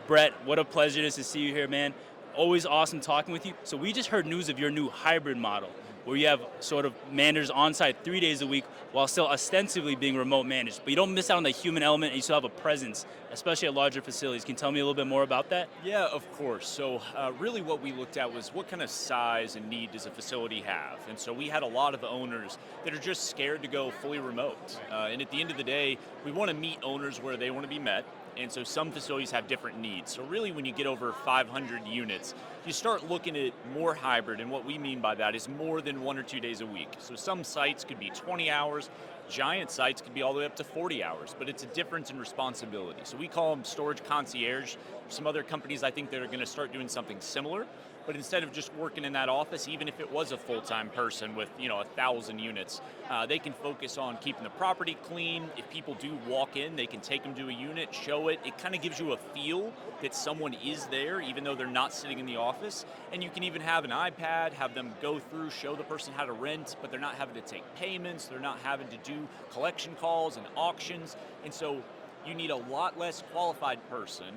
Brett, what a pleasure it is to see you here, man. Always awesome talking with you. So we just heard news of your new hybrid model, where you have sort of managers on site 3 days a week while still ostensibly being remote managed. But you don't miss out on the human element and you still have a presence, especially at larger facilities. Can you tell me a little bit more about that? Yeah, of course. So really what we looked at was what kind of size and need does a facility have? And so we had a lot of owners that are just scared to go fully remote. And at the end of the day, we want to meet owners where they want to be met. And so some facilities have different needs. So really when you get over 500 units, you start looking at more hybrid. And what we mean by that is more than 1 or 2 days a week. So some sites could be 20 hours, giant sites could be all the way up to 40 hours, but it's a difference in responsibility. So we call them storage concierge. Some other companies I think that are going to start doing something similar, but instead of just working in that office, even if it was a full-time person with 1,000 units, they can focus on keeping the property clean. If people do walk in, they can take them to a unit, show it. It kind of gives you a feel that someone is there, even though they're not sitting in the office. And you can even have an iPad, have them go through, show the person how to rent, but they're not having to take payments, they're not having to do collection calls and auctions. And so you need a lot less qualified person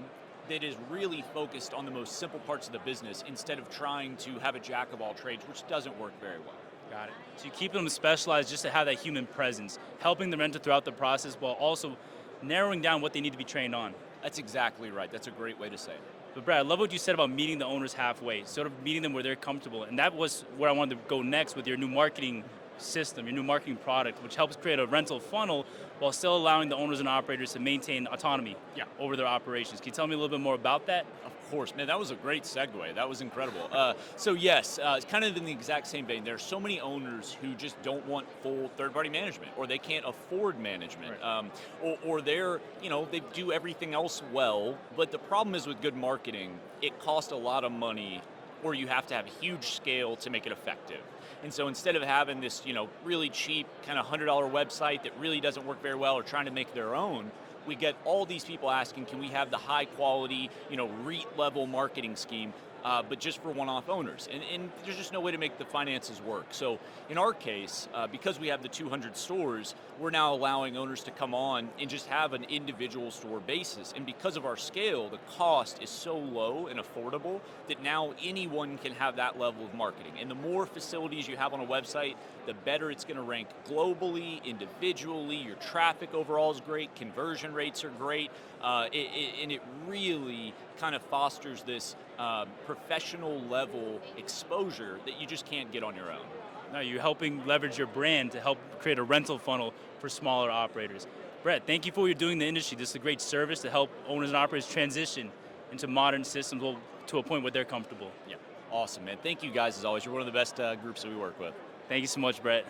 that is really focused on the most simple parts of the business instead of trying to have a jack of all trades, which doesn't work very well. Got it. So you keep them specialized just to have that human presence, helping the renter throughout the process while also narrowing down what they need to be trained on. That's exactly right. That's a great way to say it. But Brad, I love what you said about meeting the owners halfway, sort of meeting them where they're comfortable. And that was where I wanted to go next with your new marketing system, your new marketing product, which helps create a rental funnel while still allowing the owners and operators to maintain autonomy over their operations. Can you tell me a little bit more about that? Of course, man, that was a great segue. That was incredible. So yes, it's kind of in the exact same vein. There are so many owners who just don't want full third-party management, or they can't afford management, or they're, they do everything else well, but the problem is with good marketing, it costs a lot of money, or you have to have huge scale to make it effective. And so instead of having this, really cheap kind of $100 website that really doesn't work very well or trying to make their own, we get all these people asking, can we have the high quality, REIT-level marketing scheme, but just for one-off owners? And there's just no way to make the finances work. So in our case, because we have the 200 stores, we're now allowing owners to come on and just have an individual store basis. And because of our scale, the cost is so low and affordable that now anyone can have that level of marketing. And the more facilities you have on a website, the better it's going to rank globally, individually. Your traffic overall is great, conversion rates are great, and it really kind of fosters this professional level exposure that you just can't get on your own. No, you're helping leverage your brand to help create a rental funnel for smaller operators. Brett, thank you for what you're doing in the industry. This is a great service to help owners and operators transition into modern systems to a point where they're comfortable. Yeah, awesome, man. Thank you guys as always. You're one of the best groups that we work with. Thank you so much, Brett.